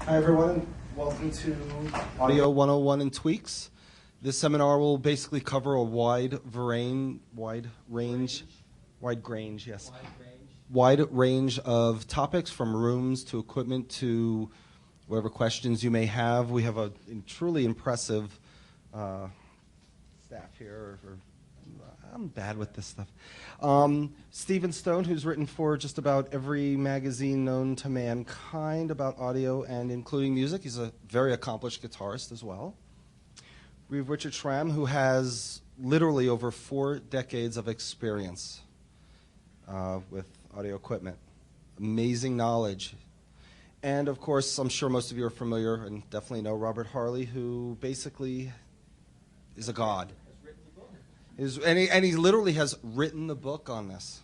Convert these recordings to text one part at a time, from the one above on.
Hi everyone, and welcome to Audio 101 and Tweaks. This seminar will basically cover a wide range of topics, from rooms to equipment to whatever questions you may have. We have a truly impressive staff here. I'm bad with this stuff. Stephen Stone, who's written for just about every magazine known to mankind about audio and including music. He's a very accomplished guitarist as well. We have Richard Schram, who has literally over 4 decades of experience with audio equipment. Amazing knowledge. And of course, I'm sure most of you are familiar and definitely know Robert Harley, who basically is a god. And he literally has written the book on this.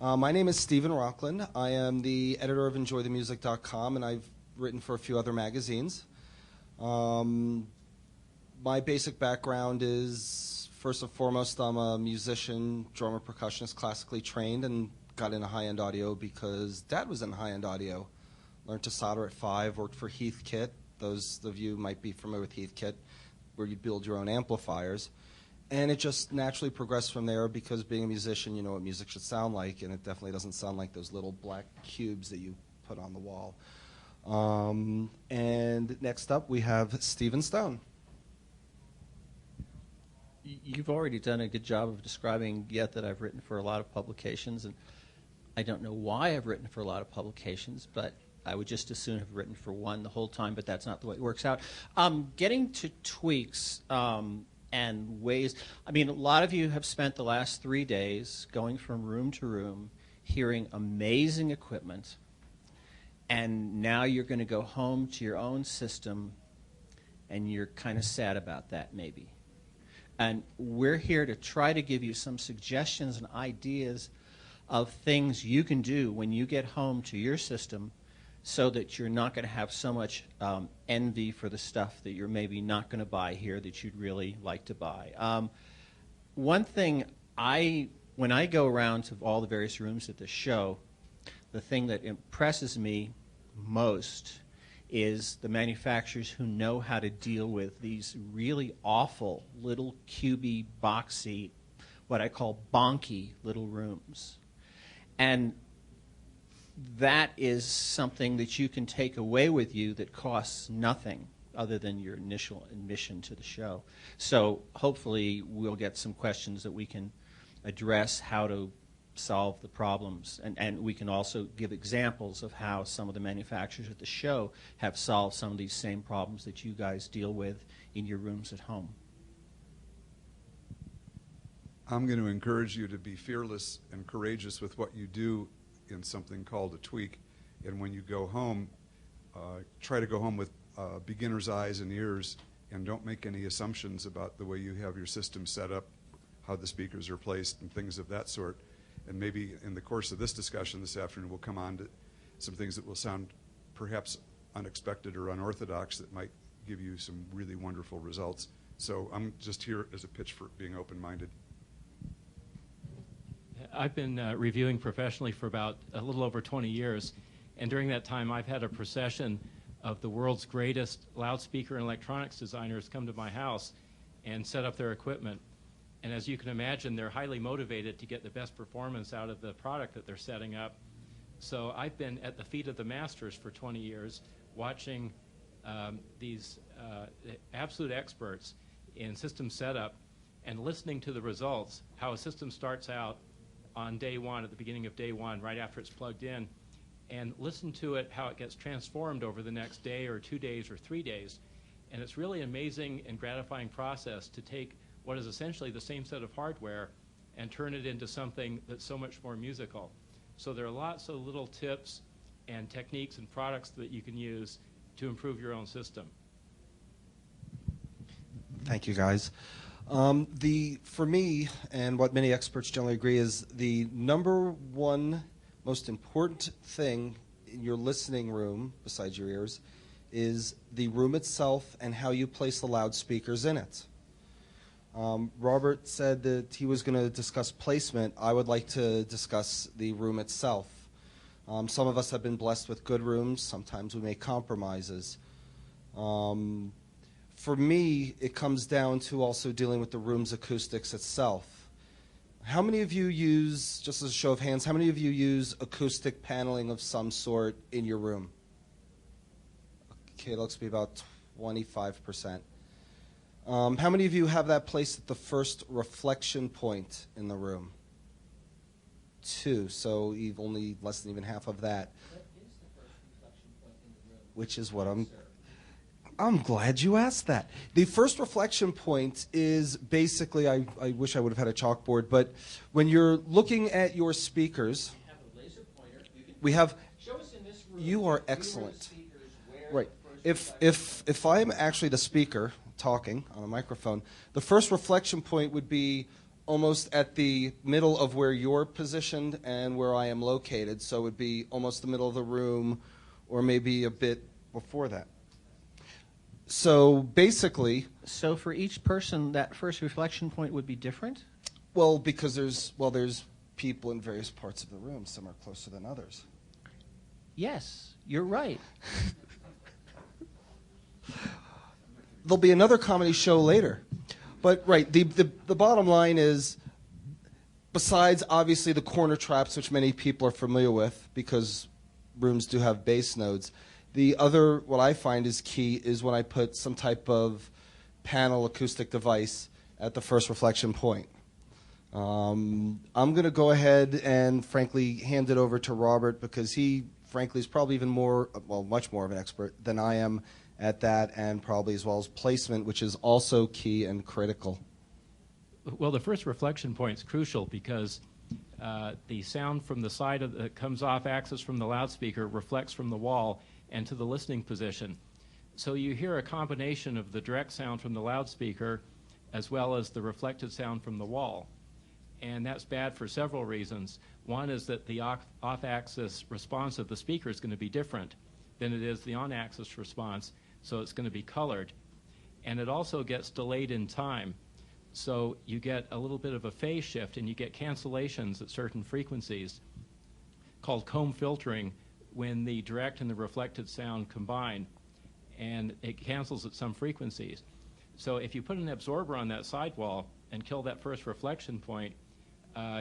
My name is Stephen Rochlin. I am the editor of EnjoyTheMusic.com, and I've written for a few other magazines. My basic background is, first and foremost, I'm a musician, drummer, percussionist, classically trained, and got into high-end audio because Dad was in high-end audio. Learned to solder at 5, worked for Heathkit. Those of you might be familiar with Heathkit, where you build your own amplifiers. And it just naturally progressed from there because being a musician, you know what music should sound like, and it definitely doesn't sound like those little black cubes that you put on the wall. And next up, we have Stephen Stone. You've already done a good job of describing yet that I've written for a lot of publications, and I don't know why I've written for a lot of publications, but I would just as soon have written for one the whole time, but that's not the way it works out. Getting to tweaks and ways, I mean, a lot of you have spent the last 3 days going from room to room, hearing amazing equipment, and now you're going to go home to your own system, and you're kind of sad about that, maybe. And we're here to try to give you some suggestions and ideas of things you can do when you get home to your system so that you're not going to have so much envy for the stuff that you're maybe not going to buy here that you'd really like to buy. One thing, when I go around to all the various rooms at the show, the thing that impresses me most is the manufacturers who know how to deal with these really awful little cubey, boxy, what I call bonky little rooms. And that is something that you can take away with you that costs nothing other than your initial admission to the show. So hopefully we'll get some questions that we can address how to solve the problems. And we can also give examples of how some of the manufacturers at the show have solved some of these same problems that you guys deal with in your rooms at home. I'm going to encourage you to be fearless and courageous with what you do in something called a tweak. And when you go home, try to go home with beginner's eyes and ears, and don't make any assumptions about the way you have your system set up, how the speakers are placed, and things of that sort. And maybe in the course of this discussion this afternoon, we'll come on to some things that will sound perhaps unexpected or unorthodox that might give you some really wonderful results. So I'm just here as a pitch for being open-minded. I've been reviewing professionally for about a little over 20 years, and during that time I've had a procession of the world's greatest loudspeaker and electronics designers come to my house and set up their equipment. And as you can imagine, they're highly motivated to get the best performance out of the product that they're setting up. So I've been at the feet of the masters for 20 years, watching these absolute experts in system setup and listening to the results, how a system starts out on day one, at the beginning of day one, right after it's plugged in, and listen to it, how it gets transformed over the next day or 2 days or 3 days. And it's really amazing and gratifying process to take what is essentially the same set of hardware and turn it into something that's so much more musical. So there are lots of little tips and techniques and products that you can use to improve your own system. Thank you, guys. For me, and what many experts generally agree, is the number one most important thing in your listening room, besides your ears, is the room itself and how you place the loudspeakers in it. Robert said that he was going to discuss placement. I would like to discuss the room itself. Some of us have been blessed with good rooms. Sometimes we make compromises. For me, it comes down to also dealing with the room's acoustics itself. How many of you use, just as a show of hands, how many of you use acoustic paneling of some sort in your room? Okay, it looks to be about 25%. How many of you have that placed at the first reflection point in the room? 2, so you've only less than even half of that. What is the first reflection point in the room? Which is what I'm glad you asked that. The first reflection point is basically, I wish I would have had a chalkboard, but when you're looking at your speakers, We have a laser pointer. we have, Show us in this room. you are excellent. Right. If I'm actually the speaker talking on a microphone, the first reflection point would be almost at the middle of where you're positioned and where I am located. So it would be almost the middle of the room or maybe a bit before that. So basically, So for each person, that first reflection point would be different? well, because there's people in various parts of the room. Some are closer than others. Yes, you're right. There'll be another comedy show later. But, right, the bottom line is, besides obviously the corner traps, which many people are familiar with because rooms do have bass nodes, the other, what I find is key, is when I put some type of panel acoustic device at the first reflection point. I'm going to go ahead and, frankly, hand it over to Robert because he, frankly, is probably even more, well, much more of an expert than I am at that, and probably as well as placement, which is also key and critical. Well, the first reflection point is crucial because the sound from the side that comes off axis from the loudspeaker reflects from the wall and to the listening position. So you hear a combination of the direct sound from the loudspeaker as well as the reflected sound from the wall. And that's bad for several reasons. One is that the off-axis response of the speaker is going to be different than it is the on-axis response, so it's going to be colored. And it also gets delayed in time. So you get a little bit of a phase shift and you get cancellations at certain frequencies called comb filtering when the direct and the reflected sound combine, and it cancels at some frequencies. So if you put an absorber on that sidewall and kill that first reflection point,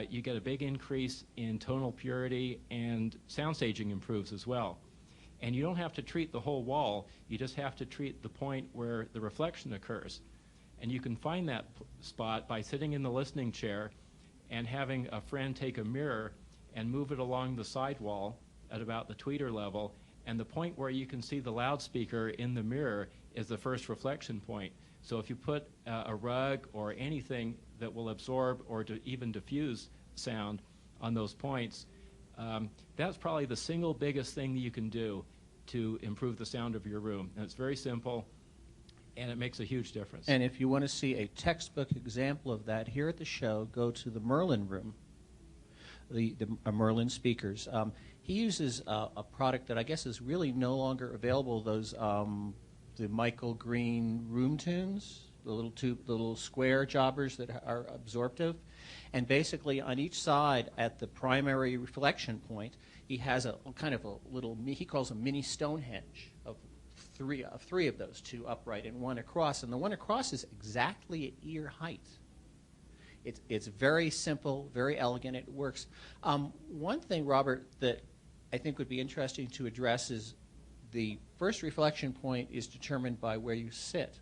you get a big increase in tonal purity, and sound staging improves as well. And you don't have to treat the whole wall, you just have to treat the point where the reflection occurs. And you can find that spot by sitting in the listening chair and having a friend take a mirror and move it along the sidewall at about the tweeter level, and the point where you can see the loudspeaker in the mirror is the first reflection point. So if you put a rug or anything that will absorb or even diffuse sound on those points, that's probably the single biggest thing that you can do to improve the sound of your room. And it's very simple, and it makes a huge difference. And if you want to see a textbook example of that here at the show, go to the Merlin room, the Merlin speakers. He uses a product that I guess is really no longer available, those the Michael Green room tunes, the little square jobbers that are absorptive. And basically on each side at the primary reflection point, he has a kind of a little, he calls a mini Stonehenge of three of those, 2 upright and 1 across. And the one across is exactly at ear height. It's very simple, very elegant. It works. One thing, Robert, that I think would be interesting to address is the first reflection point is determined by where you sit.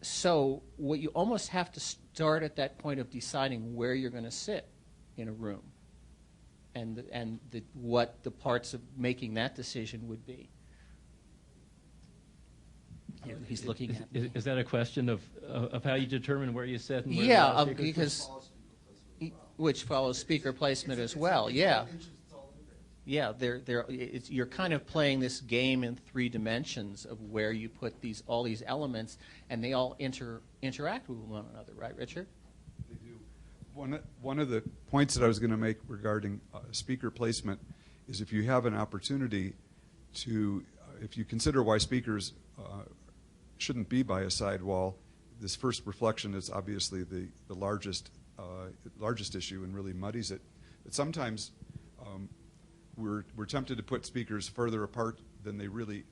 So what you almost have to start at that point of deciding where you're going to sit in a room, and what the parts of making that decision would be. He's looking at me. Is that a question of how you determine where you sit? And where Yeah, the because which follows speaker placement as well. Yeah. Yeah, you're kind of playing this game in 3 dimensions of where you put all these elements, and they all interact with one another, right, Richard? They do. One of the points that I was going to make regarding speaker placement is if you have an opportunity to, if you consider why speakers shouldn't be by a sidewall, this first reflection is obviously the largest issue and really muddies it. But sometimes we're tempted to put speakers further apart than they really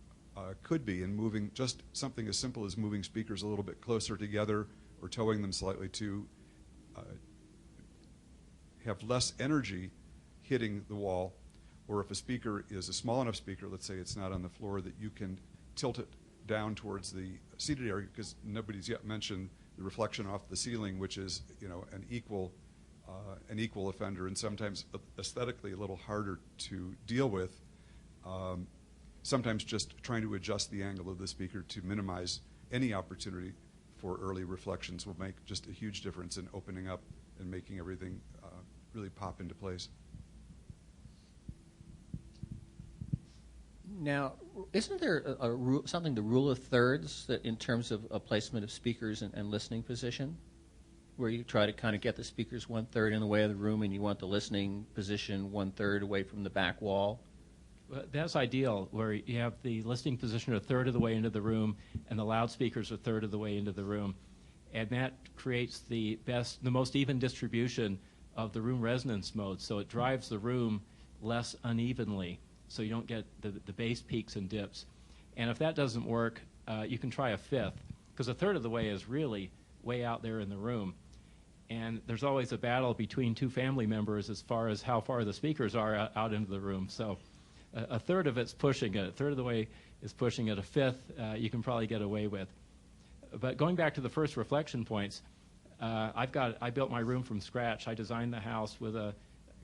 could be, and moving just something as simple as moving speakers a little bit closer together or towing them slightly to have less energy hitting the wall. Or if a speaker is a small enough speaker, let's say it's not on the floor, that you can tilt it down towards the seated area, because nobody's yet mentioned the reflection off the ceiling, which is, you know, an equal offender, and sometimes aesthetically a little harder to deal with. Sometimes just trying to adjust the angle of the speaker to minimize any opportunity for early reflections will make just a huge difference in opening up and making everything really pop into place. Now, isn't there something, the rule of thirds, that in terms of a placement of speakers and listening position, where you try to kind of get the speakers 1/3 in the way of the room and you want the listening position 1/3 away from the back wall? Well, that's ideal, where you have the listening position 1/3 of the way into the room and the loudspeakers 1/3 of the way into the room. And that creates the most even distribution of the room resonance mode, so it drives the room less unevenly, so you don't get the bass peaks and dips. And if that doesn't work, you can try a fifth, because 1/3 of the way is really way out there in the room. And there's always a battle between two family members as far as how far the speakers are out into the room. So 1/3 of it's pushing it, 1/3 of the way is pushing it, a fifth you can probably get away with. But going back to the first reflection points, I built my room from scratch. I designed the house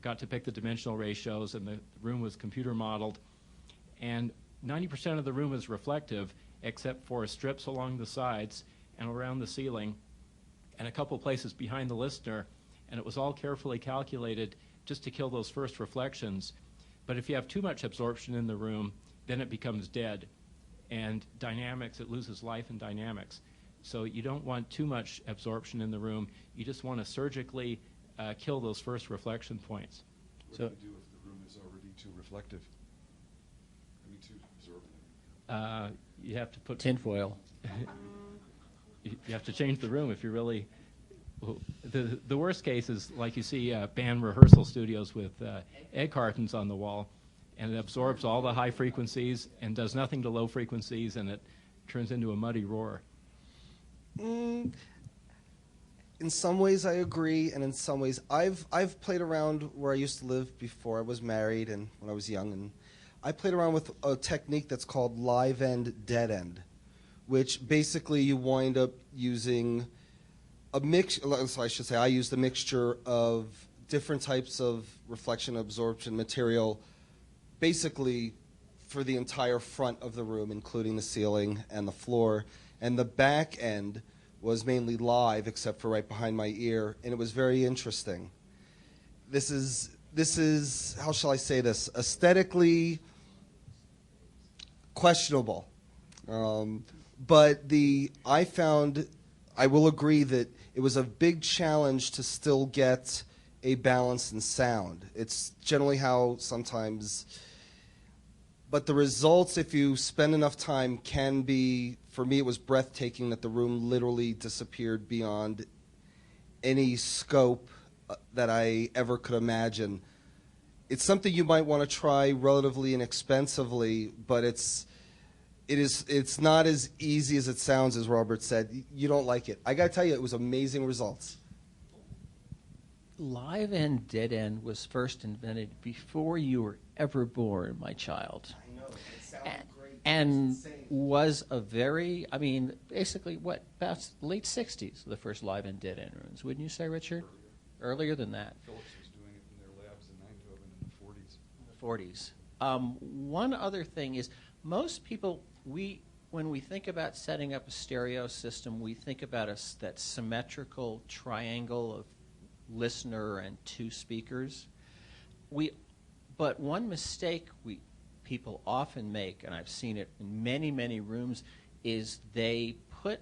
got to pick the dimensional ratios, and the room was computer modeled. And 90% of the room is reflective, except for strips along the sides and around the ceiling, and a couple places behind the listener. And it was all carefully calculated just to kill those first reflections. But if you have too much absorption in the room, then it becomes dead. And dynamics, it loses life and dynamics. So you don't want too much absorption in the room. You just want to surgically kill those first reflection points. What do you do if the room is already too reflective? I mean, too absorbent? You have to put Tinfoil. You have to change the room if you really. The worst case is like you see band rehearsal studios with egg cartons on the wall, and it absorbs all the high frequencies and does nothing to low frequencies, and it turns into a muddy roar. In some ways I agree, and in some ways I've played around where I used to live before I was married and when I was young, and I played around with a technique that's called live end, dead end, which basically you wind up using a mix. So I should say I used a mixture of different types of reflection absorption material, basically for the entire front of the room, including the ceiling and the floor, and the back end was mainly live, except for right behind my ear, and it was very interesting. This is how shall I say this? Aesthetically questionable, but I will agree that it was a big challenge to still get a balance in sound. It's generally how sometimes, but the results, if you spend enough time, can be, for me it was breathtaking that the room literally disappeared beyond any scope that I ever could imagine. It's something you might want to try relatively inexpensively, but it's not as easy as it sounds, as Robert said. You don't like it. I got to tell you, it was amazing results. Live end, dead end was first invented before you were ever born, my child. I know. It sounded great. And was a very, I mean, basically what, about late 60s, the first live end, dead end rooms. Wouldn't you say, Richard? Earlier than that. Phillips was doing it in their labs in Eindhoven in the 40s. One other thing is, most people, when we think about setting up a stereo system, we think about that symmetrical triangle of listener and two speakers. But one mistake people often make, and I've seen it in many, many rooms, is they put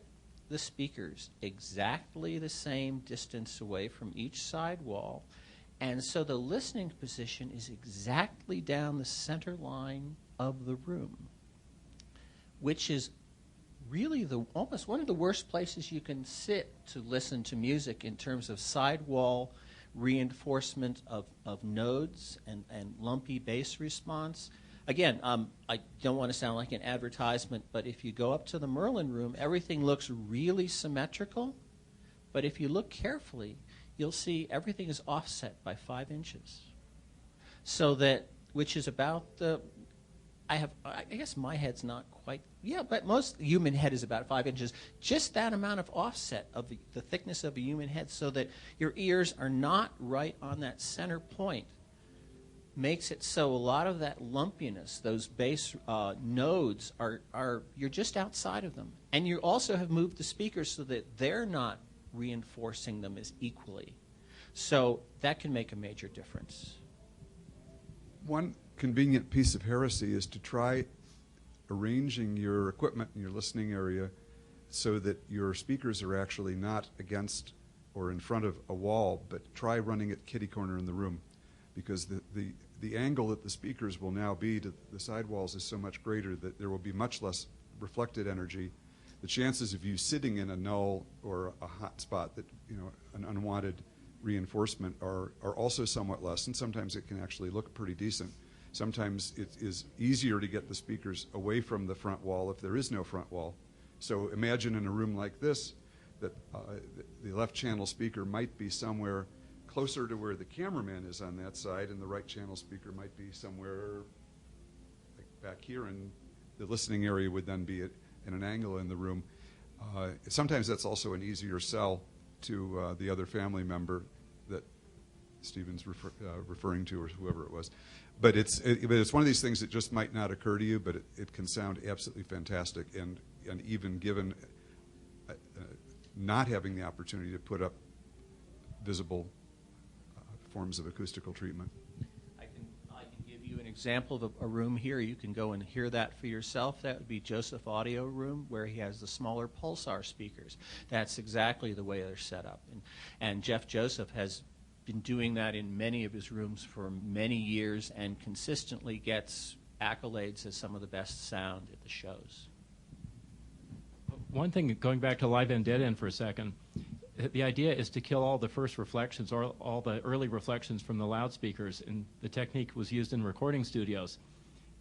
the speakers exactly the same distance away from each side wall, and so the listening position is exactly down the center line of the room, which is really almost one of the worst places you can sit to listen to music in terms of sidewall reinforcement of nodes and lumpy bass response. Again, I don't want to sound like an advertisement, but if you go up to the Merlin room, everything looks really symmetrical. But if you look carefully, you'll see everything is offset by 5 inches. So that, which is about the, I guess my head's not quite, yeah, but most human head is about 5 inches. Just that amount of offset of the thickness of a human head so that your ears are not right on that center point makes it so a lot of that lumpiness, those bass nodes, you're just outside of them. And you also have moved the speakers so that they're not reinforcing them as equally. So that can make a major difference. One convenient piece of heresy is to try arranging your equipment in your listening area so that your speakers are actually not against or in front of a wall, but try running it kitty corner in the room, because the angle that the speakers will now be to the sidewalls is so much greater that there will be much less reflected energy. The chances of you sitting in a null or a hot spot, that, you know, an unwanted reinforcement, are also somewhat less, and sometimes it can actually look pretty decent. Sometimes it is easier to get the speakers away from the front wall if there is no front wall. So imagine in a room like this that the left channel speaker might be somewhere closer to where the cameraman is on that side, and the right channel speaker might be somewhere like back here, and the listening area would then be in an angle in the room. Sometimes that's also an easier sell to the other family member that Stephen's referring to, or whoever it was. But it's one of these things that just might not occur to you, but it can sound absolutely fantastic, and even given not having the opportunity to put up visible forms of acoustical treatment. I can give you an example of a room here. You can go and hear that for yourself. That would be Joseph Audio Room, where he has the smaller pulsar speakers. That's exactly the way they're set up. And Jeff Joseph has been doing that in many of his rooms for many years and consistently gets accolades as some of the best sound at the shows. One thing, going back to live and dead end for a second, the idea is to kill all the first reflections, or all the early reflections from the loudspeakers, and the technique was used in recording studios.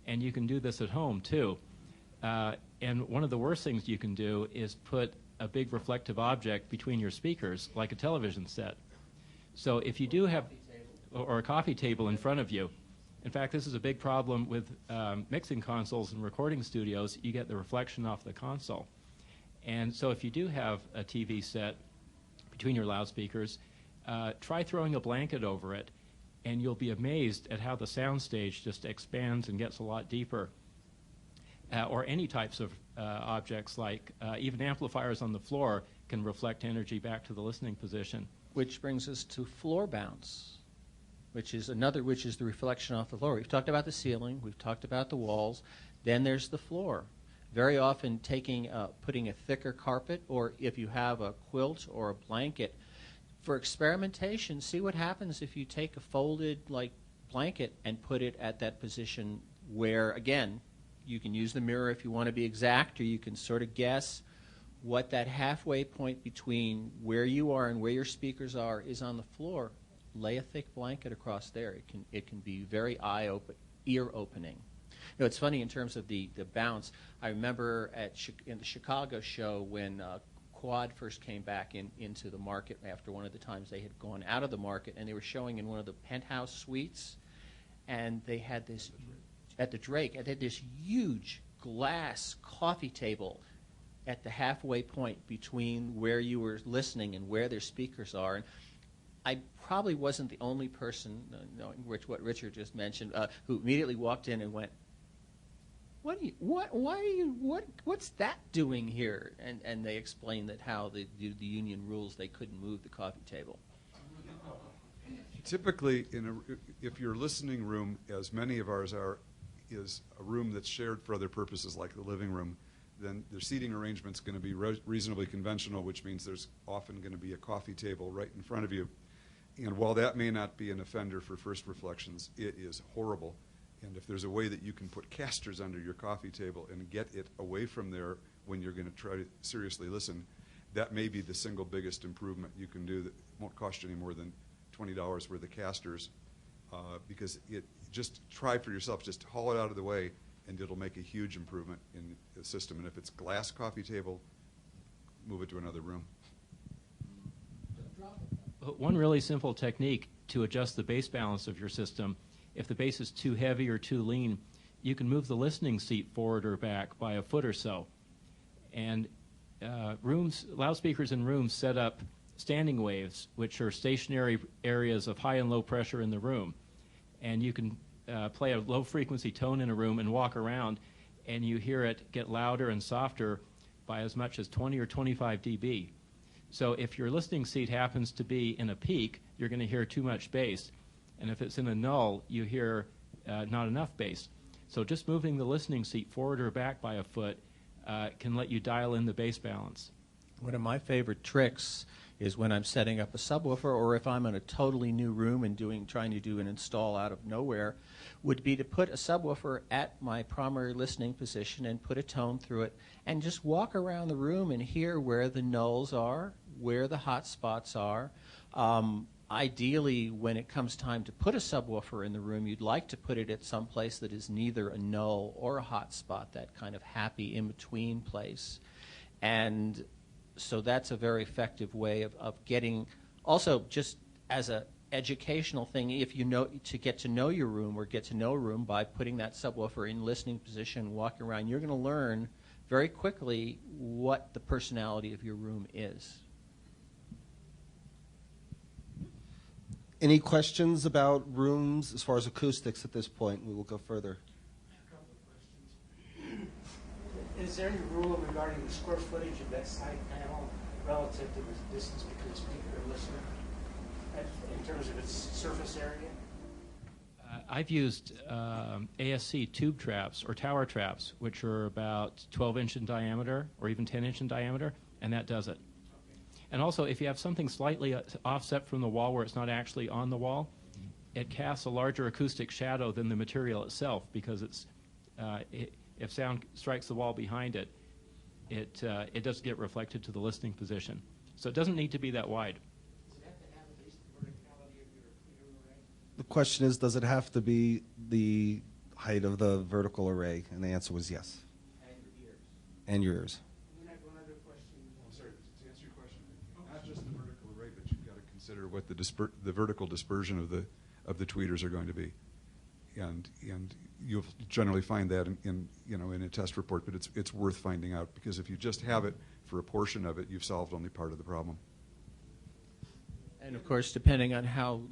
And you can do this at home too. And one of the worst things you can do is put a big reflective object between your speakers, like a television set. So if you do have, or a coffee table in front of you, in fact, this is a big problem with mixing consoles and recording studios. You get the reflection off the console. And so if you do have a TV set between your loudspeakers, try throwing a blanket over it, and you'll be amazed at how the soundstage just expands and gets a lot deeper. Or any types of objects, like even amplifiers on the floor can reflect energy back to the listening position. Which brings us to floor bounce, which is the reflection off the floor. We've talked about the ceiling, we've talked about the walls, then there's the floor. Very often putting a thicker carpet, or if you have a quilt or a blanket, for experimentation, see what happens if you take a folded blanket and put it at that position where, again, you can use the mirror if you want to be exact, or you can sort of guess what that halfway point between where you are and where your speakers are is on the floor. Lay a thick blanket across there. It can be very ear-opening. You know, it's funny in terms of the bounce. I remember in the Chicago show when Quad first came back into the market after one of the times they had gone out of the market, and they were showing in one of the penthouse suites, and they had this, at the Drake, and they had this huge glass coffee table at the halfway point between where you were listening and where their speakers are. And I probably wasn't the only person, knowing what Richard just mentioned, who immediately walked in and went, what's that doing here? And they explained that how the union rules, they couldn't move the coffee table. Typically, if your listening room, as many of ours are, is a room that's shared for other purposes like the living room, then the seating arrangement's going to be reasonably conventional, which means there's often going to be a coffee table right in front of you. And while that may not be an offender for first reflections, it is horrible. And if there's a way that you can put casters under your coffee table and get it away from there when you're going to try to seriously listen, that may be the single biggest improvement you can do that won't cost you any more than $20 worth of casters, because just try for yourself, just haul it out of the way, and it'll make a huge improvement in the system. And if it's glass coffee table, move it to another room. One really simple technique to adjust the bass balance of your system, if the bass is too heavy or too lean, you can move the listening seat forward or back by a foot or so. And loudspeakers in rooms set up standing waves, which are stationary areas of high and low pressure in the room. And you can play a low frequency tone in a room and walk around, and you hear it get louder and softer by as much as 20 or 25 dB. So if your listening seat happens to be in a peak, you're going to hear too much bass. And if it's in a null, you hear not enough bass. So just moving the listening seat forward or back by a foot can let you dial in the bass balance. One of my favorite tricks is when I'm setting up a subwoofer, or if I'm in a totally new room and trying to do an install out of nowhere, would be to put a subwoofer at my primary listening position and put a tone through it and just walk around the room and hear where the nulls are, where the hot spots are. Ideally, when it comes time to put a subwoofer in the room, you'd like to put it at some place that is neither a null or a hot spot, that kind of happy in-between place. And so that's a very effective way of getting, also just as an educational thing, if you know, to get to know your room or get to know a room by putting that subwoofer in listening position, walking around, you're going to learn very quickly what the personality of your room is. Any questions about rooms as far as acoustics at this point? We will go further. A couple of questions. Is there any rule regarding the square footage of that side panel relative to the distance between speaker and listener in terms of its surface area? I've used ASC tube traps or tower traps, which are about 12-inch in diameter or even 10-inch in diameter, and that does it. And also, if you have something slightly offset from the wall where it's not actually on the wall, it casts a larger acoustic shadow than the material itself, because it's if sound strikes the wall behind it, it does get reflected to the listening position. So it doesn't need to be that wide. Does it have to have at least the verticality of your array? The question is, does it have to be the height of the vertical array? And the answer was yes. And your ears. And your ears. And I have one other question. I'm sorry, to answer your question, not just the vertical array, but you've got to consider what the vertical dispersion of the tweeters are going to be, and you'll generally find that in a test report. But it's worth finding out, because if you just have it for a portion of it, you've solved only part of the problem. And of course, depending on how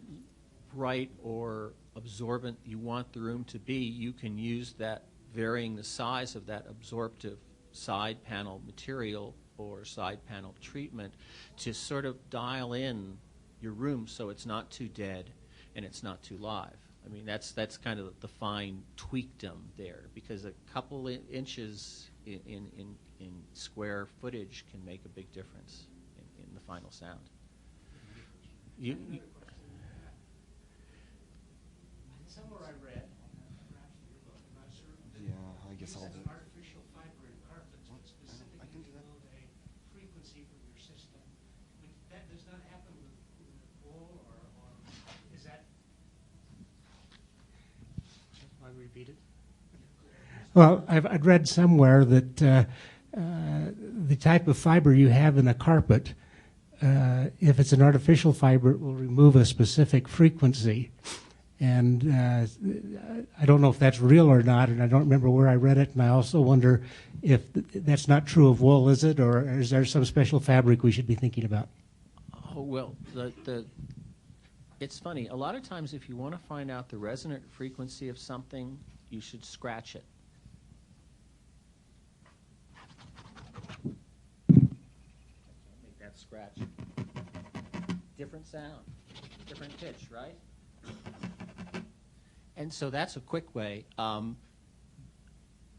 bright or absorbent you want the room to be, you can use that, varying the size of that absorptive side panel material or side panel treatment, to sort of dial in your room so it's not too dead and it's not too live. I mean, that's kind of the fine tweakdom there, because a couple inches in square footage can make a big difference in the final sound. Somewhere I read, perhaps in your book, I'm not certain. Yeah, I guess I'll do it. Artificial fiber in carpets, but specifically I can do that. build a frequency from your system. That does not happen with wool, or is that? I'll repeat it. Well, I'd read somewhere that the type of fiber you have in a carpet, if it's an artificial fiber, it will remove a specific frequency. And I don't know if that's real or not, and I don't remember where I read it. And I also wonder if that's not true of wool, is it? Or is there some special fabric we should be thinking about? Oh, well, it's funny. A lot of times, if you want to find out the resonant frequency of something, you should scratch it. Make that scratch. Different sound, different pitch, right? And so that's a quick way.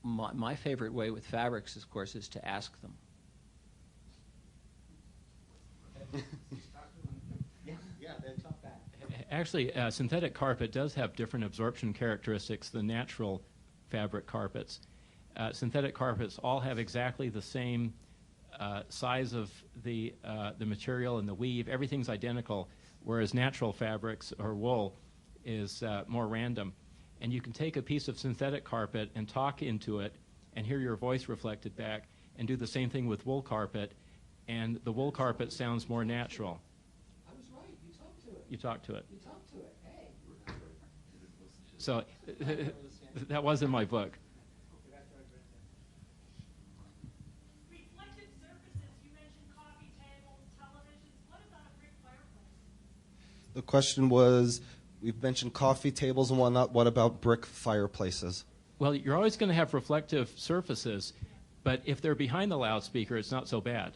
My favorite way with fabrics, of course, is to ask them. Yeah, they talk back. Actually, synthetic carpet does have different absorption characteristics than natural fabric carpets. Synthetic carpets all have exactly the same size of the material and the weave. Everything's identical, whereas natural fabrics or wool is more random. And you can take a piece of synthetic carpet and talk into it and hear your voice reflected back, and do the same thing with wool carpet, and the wool carpet sounds more natural. I was right. You talked to it. You talk to it. You talked to it. Hey. So that was in my book. Reflective surfaces, you mentioned coffee tables, televisions. What about a brick fireplace? The question was, we've mentioned coffee tables and whatnot. What about brick fireplaces? Well, you're always going to have reflective surfaces, but if they're behind the loudspeaker, it's not so bad.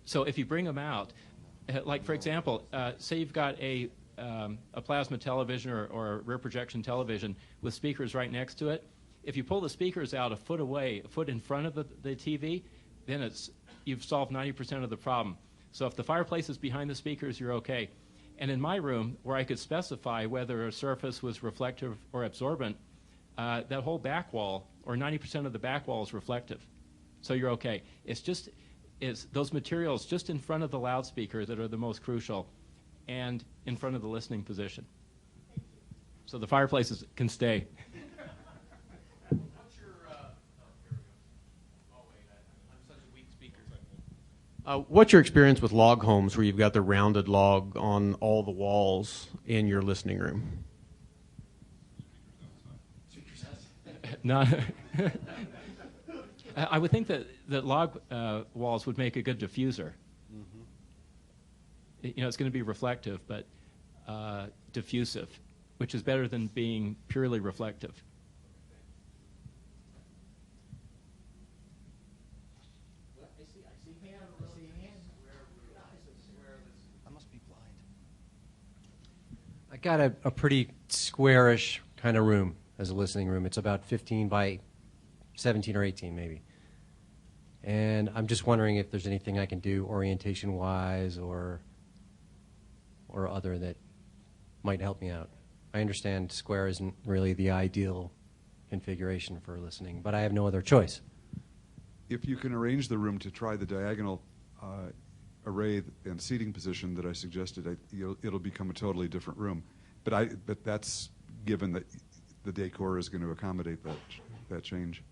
So if you bring them out, like for example, say you've got a plasma television or a rear projection television with speakers right next to it. If you pull the speakers out a foot away, a foot in front of the TV, then you've solved 90% of the problem. So if the fireplace is behind the speakers, you're okay. And in my room, where I could specify whether a surface was reflective or absorbent, that whole back wall, or 90% of the back wall, is reflective. So you're okay. It's those materials just in front of the loudspeaker that are the most crucial, and in front of the listening position. So the fireplaces can stay. What's your, I'm such a weak speaker. What's your experience with log homes where you've got the rounded log on all the walls in your listening room? Not I would think that log walls would make a good diffuser. Mm-hmm. You know, it's going to be reflective, but diffusive, which is better than being purely reflective. I must be blind. I got a pretty squarish kind of room as a listening room. It's about 15 by 17 or 18 maybe. And I'm just wondering if there's anything I can do orientation-wise or other that might help me out. I understand square isn't really the ideal configuration for listening, but I have no other choice. If you can arrange the room to try the diagonal array and seating position that I suggested, it'll become a totally different room. But that's given that the decor is going to accommodate that change.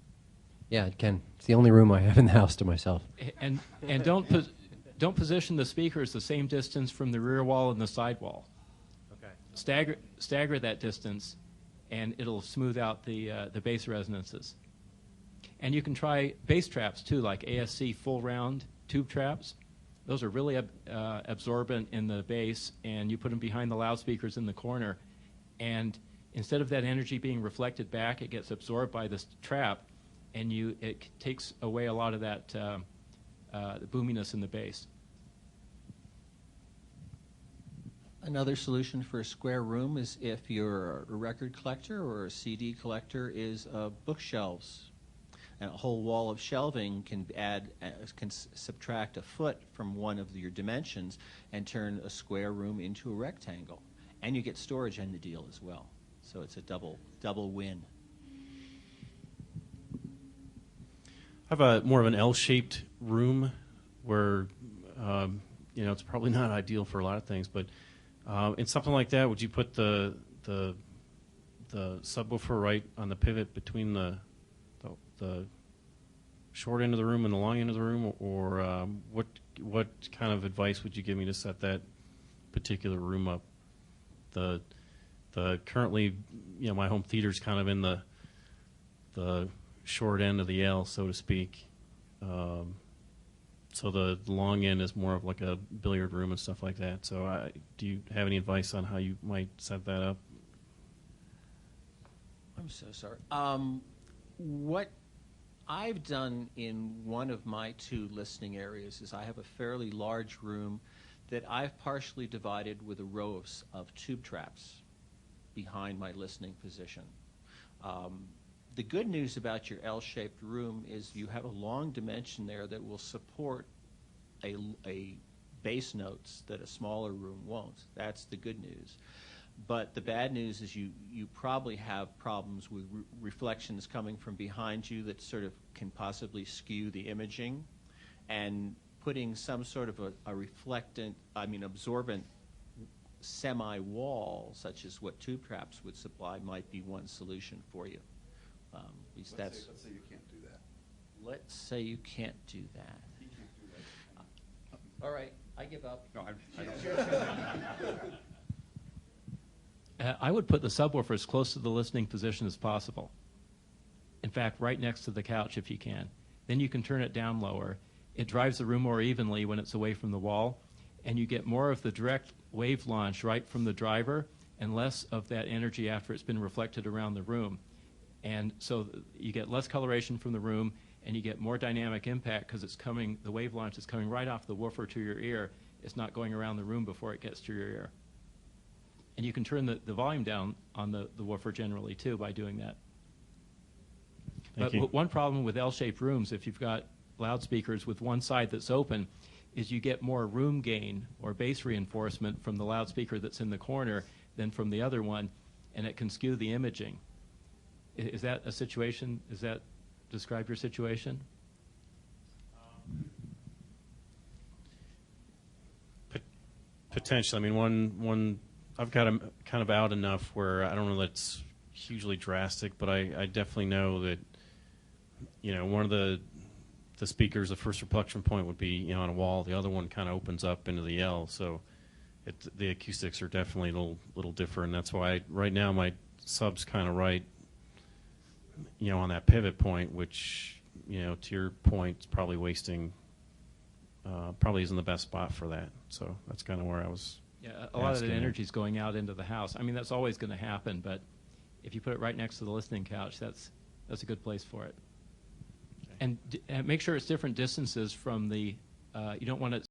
Yeah, it can. It's the only room I have in the house to myself. And don't position the speakers the same distance from the rear wall and the side wall. Okay. Stagger that distance, and it'll smooth out the bass resonances. And you can try bass traps too, like ASC full round tube traps. Those are really absorbent in the bass, and you put them behind the loudspeakers in the corner, and instead of that energy being reflected back, it gets absorbed by this trap, and it takes away a lot of that the boominess in the bass. Another solution for a square room is if you're a record collector or a CD collector is bookshelves. And a whole wall of shelving can subtract a foot from one of your dimensions and turn a square room into a rectangle. And you get storage in the deal as well. So it's a double win. I have more of an L-shaped room where, it's probably not ideal for a lot of things, but in something like that, would you put the subwoofer right on the pivot between the short end of the room and the long end of the room, or what kind of advice would you give me to set that particular room up? The currently, my home theater's kind of in the short end of the L, so to speak. So the long end is more of like a billiard room and stuff like that. So do you have any advice on how you might set that up? I'm so sorry. What I've done in one of my two listening areas is I have a fairly large room that I've partially divided with a row of tube traps behind my listening position. The good news about your L-shaped room is you have a long dimension there that will support a bass notes that a smaller room won't. That's the good news. But the bad news is you probably have problems with reflections coming from behind you that sort of can possibly skew the imaging, and putting some sort of absorbent semi-wall, such as what tube traps would supply, might be one solution for you. At least Let's say you can't do that. Let's say you can't do that. He can't do that. All right, I give up. No, I don't. I would put the subwoofer as close to the listening position as possible. In fact, right next to the couch if you can. Then you can turn it down lower. It drives the room more evenly when it's away from the wall, and you get more of the direct wave launch right from the driver and less of that energy after it's been reflected around the room. And so you get less coloration from the room, and you get more dynamic impact because it's coming, the wave launch is coming right off the woofer to your ear. It's not going around the room before it gets to your ear. And you can turn the volume down on the woofer generally, too, by doing that. Thank But you. one problem with L-shaped rooms, if you've got loudspeakers with one side that's open, is you get more room gain or bass reinforcement from the loudspeaker that's in the corner than from the other one, and it can skew the imaging. Is that a situation? Does that describe your situation? Potentially. I mean, one I've got them kind of out enough where I don't know that it's hugely drastic, but I definitely know that, you know, one of the speakers, the first reflection point would be, you know, on a wall. The other one kind of opens up into the L, so the acoustics are definitely a little different. That's why right now my sub's kind of right, you know, on that pivot point, which, you know, to your point, is probably wasting, probably isn't the best spot for that. So that's kind of where I was. Yeah, a lot of the asking. energy is going out into the house. I mean, that's always going to happen, but if you put it right next to the listening couch, that's a good place for it. And make sure it's different distances from the. You don't want it